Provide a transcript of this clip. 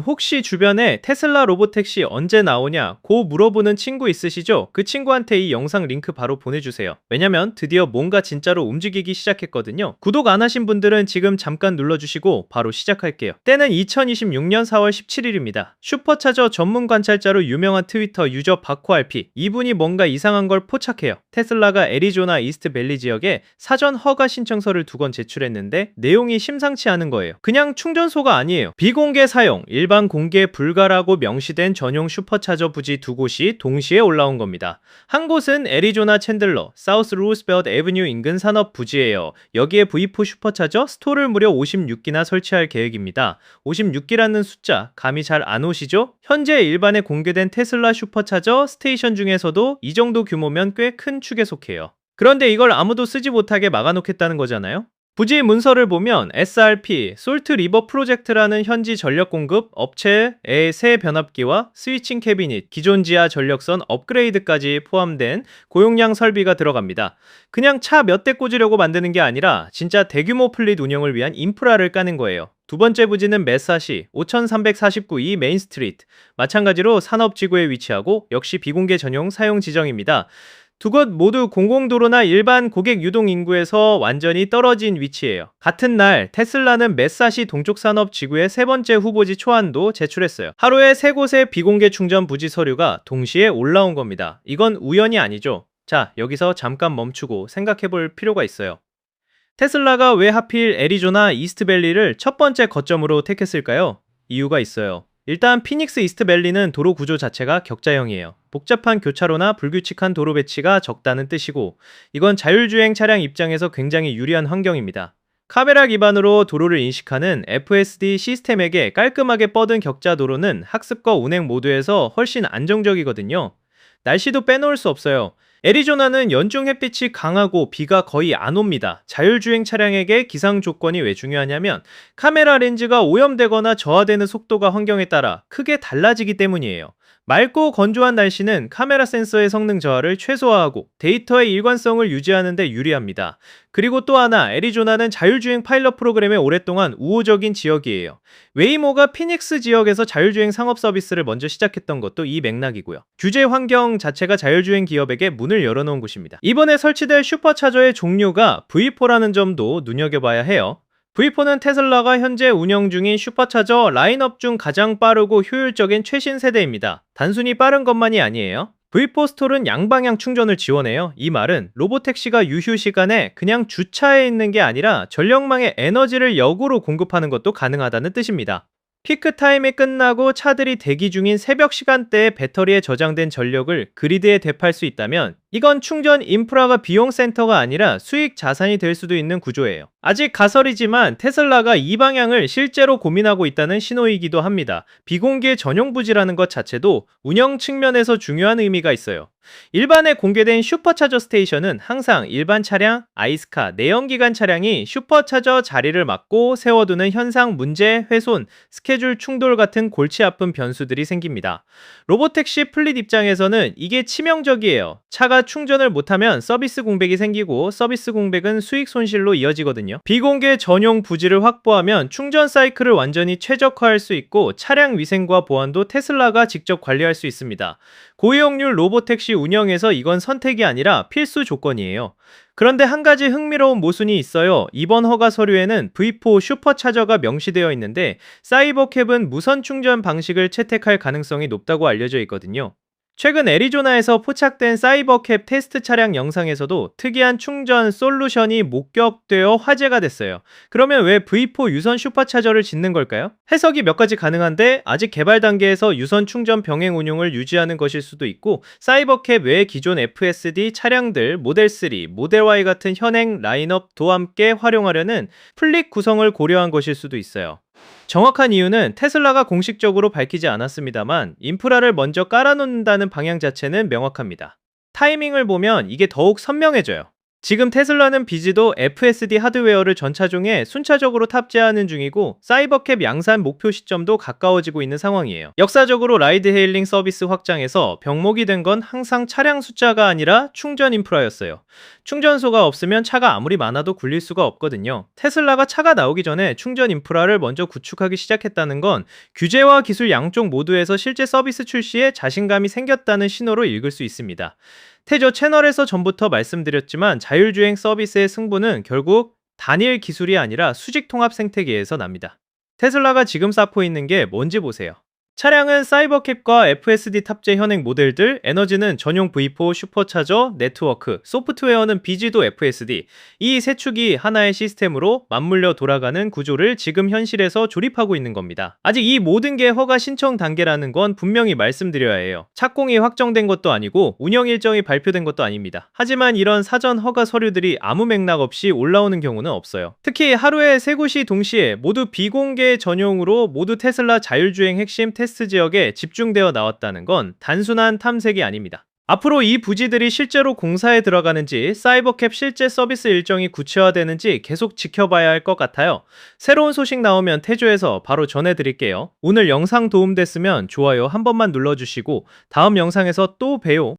혹시 주변에 테슬라 로보택시 언제 나오냐 고 물어보는 친구 있으시죠? 그 친구한테 이 영상 링크 바로 보내주세요. 왜냐면 드디어 뭔가 진짜로 움직이기 시작했거든요. 구독 안 하신 분들은 지금 잠깐 눌러주시고 바로 시작할게요. 때는 2026년 4월 17일입니다. 슈퍼차저 전문 관찰자로 유명한 트위터 유저 바코RP, 이분이 뭔가 이상한 걸 포착해요. 테슬라가 애리조나 이스트밸리 지역에 사전 허가 신청서를 2건 제출했는데 내용이 심상치 않은 거예요. 그냥 충전소가 아니에요. 비공개 사용, 일반 공개 불가라고 명시된 전용 슈퍼차저 부지 2곳이 동시에 올라온 겁니다. 한 곳은 애리조나 챈들러, 사우스 루스벨트 애브뉴 인근 산업 부지예요. 여기에 V4 슈퍼차저 스토어를 무려 56기나 설치할 계획입니다. 56기라는 숫자 감이 잘 안 오시죠? 현재 일반에 공개된 테슬라 슈퍼차저 스테이션 중에서도 이 정도 규모면 꽤 큰 축에 속해요. 그런데 이걸 아무도 쓰지 못하게 막아놓겠다는 거잖아요? 부지 문서를 보면 SRP, 솔트 리버 프로젝트라는 현지 전력 공급 업체의 새 변압기와 스위칭 캐비닛, 기존 지하 전력선 업그레이드까지 포함된 고용량 설비가 들어갑니다. 그냥 차 몇 대 꽂으려고 만드는 게 아니라 진짜 대규모 플릿 운영을 위한 인프라를 까는 거예요. 두 번째 부지는 메사시 5349이 메인 스트리트, 마찬가지로 산업지구에 위치하고 역시 비공개 전용 사용 지정입니다. 두 곳 모두 공공도로나 일반 고객 유동 인구에서 완전히 떨어진 위치예요. 같은 날 테슬라는 메사시 동쪽 산업 지구의 세 번째 후보지 초안도 제출했어요. 하루에 세 곳의 비공개 충전 부지 서류가 동시에 올라온 겁니다. 이건 우연이 아니죠. 자, 여기서 잠깐 멈추고 생각해 볼 필요가 있어요. 테슬라가 왜 하필 애리조나 이스트밸리를 첫 번째 거점으로 택했을까요? 이유가 있어요. 일단 피닉스 이스트밸리는 도로 구조 자체가 격자형이에요. 복잡한 교차로나 불규칙한 도로 배치가 적다는 뜻이고, 이건 자율주행 차량 입장에서 굉장히 유리한 환경입니다. 카메라 기반으로 도로를 인식하는 FSD 시스템에게 깔끔하게 뻗은 격자 도로는 학습과 운행 모두에서 훨씬 안정적이거든요. 날씨도 빼놓을 수 없어요. 애리조나는 연중 햇빛이 강하고 비가 거의 안 옵니다. 자율주행 차량에게 기상 조건이 왜 중요하냐면 카메라 렌즈가 오염되거나 저하되는 속도가 환경에 따라 크게 달라지기 때문이에요. 맑고 건조한 날씨는 카메라 센서의 성능 저하를 최소화하고 데이터의 일관성을 유지하는 데 유리합니다. 그리고 또 하나, 애리조나는 자율주행 파일럿 프로그램에 오랫동안 우호적인 지역이에요. 웨이모가 피닉스 지역에서 자율주행 상업 서비스를 먼저 시작했던 것도 이 맥락이고요. 규제 환경 자체가 자율주행 기업에게 문을 열어놓은 곳입니다. 이번에 설치될 슈퍼차저의 종류가 V4라는 점도 눈여겨봐야 해요. V4는 테슬라가 현재 운영 중인 슈퍼차저 라인업 중 가장 빠르고 효율적인 최신 세대입니다. 단순히 빠른 것만이 아니에요. V4 스톨은 양방향 충전을 지원해요. 이 말은 로보택시가 유휴 시간에 그냥 주차해 있는 게 아니라 전력망에 에너지를 역으로 공급하는 것도 가능하다는 뜻입니다. 피크 타임이 끝나고 차들이 대기 중인 새벽 시간대에 배터리에 저장된 전력을 그리드에 대팔 수 있다면 이건 충전 인프라가 비용 센터가 아니라 수익 자산이 될 수도 있는 구조예요. 아직 가설이지만 테슬라가 이 방향을 실제로 고민하고 있다는 신호이기도 합니다. 비공개 전용 부지라는 것 자체도 운영 측면에서 중요한 의미가 있어요. 일반에 공개된 슈퍼차저 스테이션은 항상 일반 차량, 아이스카, 내연기관 차량이 슈퍼차저 자리를 맡고 세워두는 현상 문제, 훼손, 스케줄 충돌 같은 골치 아픈 변수들이 생깁니다. 로보택시 플릿 입장에서는 이게 치명적이에요. 차가 충전을 못하면 서비스 공백이 생기고 서비스 공백은 수익 손실로 이어지거든요. 비공개 전용 부지를 확보하면 충전 사이클을 완전히 최적화할 수 있고 차량 위생과 보안도 테슬라가 직접 관리할 수 있습니다. 고이용률 로보택시 운영에서 이건 선택이 아니라 필수 조건이에요. 그런데 한 가지 흥미로운 모순이 있어요. 이번 허가 서류에는 V4 슈퍼차저가 명시되어 있는데 사이버캡은 무선 충전 방식을 채택할 가능성이 높다고 알려져 있거든요. 최근 애리조나에서 포착된 사이버캡 테스트 차량 영상에서도 특이한 충전 솔루션이 목격되어 화제가 됐어요. 그러면 왜 V4 유선 슈퍼차저를 짓는 걸까요? 해석이 몇 가지 가능한데 아직 개발 단계에서 유선 충전 병행 운용을 유지하는 것일 수도 있고 사이버캡 외 기존 FSD 차량들 모델 3, 모델 Y 같은 현행 라인업도 함께 활용하려는 플릿 구성을 고려한 것일 수도 있어요. 정확한 이유는 테슬라가 공식적으로 밝히지 않았습니다만 인프라를 먼저 깔아놓는다는 방향 자체는 명확합니다. 타이밍을 보면 이게 더욱 선명해져요. 지금 테슬라는 비지도 FSD 하드웨어를 전차종에 순차적으로 탑재하는 중이고 사이버캡 양산 목표 시점도 가까워지고 있는 상황이에요. 역사적으로 라이드 헤일링 서비스 확장에서 병목이 된 건 항상 차량 숫자가 아니라 충전 인프라였어요. 충전소가 없으면 차가 아무리 많아도 굴릴 수가 없거든요. 테슬라가 차가 나오기 전에 충전 인프라를 먼저 구축하기 시작했다는 건 규제와 기술 양쪽 모두에서 실제 서비스 출시에 자신감이 생겼다는 신호로 읽을 수 있습니다. 태조 채널에서 전부터 말씀드렸지만 자율주행 서비스의 승부는 결국 단일 기술이 아니라 수직 통합 생태계에서 납니다. 테슬라가 지금 쌓고 있는 게 뭔지 보세요. 차량은 사이버캡과 FSD 탑재 현행 모델들, 에너지는 전용 V4 슈퍼차저, 네트워크, 소프트웨어는 비지도 FSD. 이 세 축이 하나의 시스템으로 맞물려 돌아가는 구조를 지금 현실에서 조립하고 있는 겁니다. 아직 이 모든 게 허가 신청 단계라는 건 분명히 말씀드려야 해요. 착공이 확정된 것도 아니고 운영 일정이 발표된 것도 아닙니다. 하지만 이런 사전 허가 서류들이 아무 맥락 없이 올라오는 경우는 없어요. 특히 하루에 세 곳이 동시에 모두 비공개 전용으로 모두 테슬라 자율주행 핵심 테스트 지역에 집중되어 나왔다는 건 단순한 탐색이 아닙니다. 앞으로 이 부지들이 실제로 공사에 들어가는지 사이버캡 실제 서비스 일정이 구체화되는지 계속 지켜봐야 할 것 같아요. 새로운 소식 나오면 태조에서 바로 전해드릴게요. 오늘 영상 도움됐으면 좋아요 한 번만 눌러주시고 다음 영상에서 또 봬요.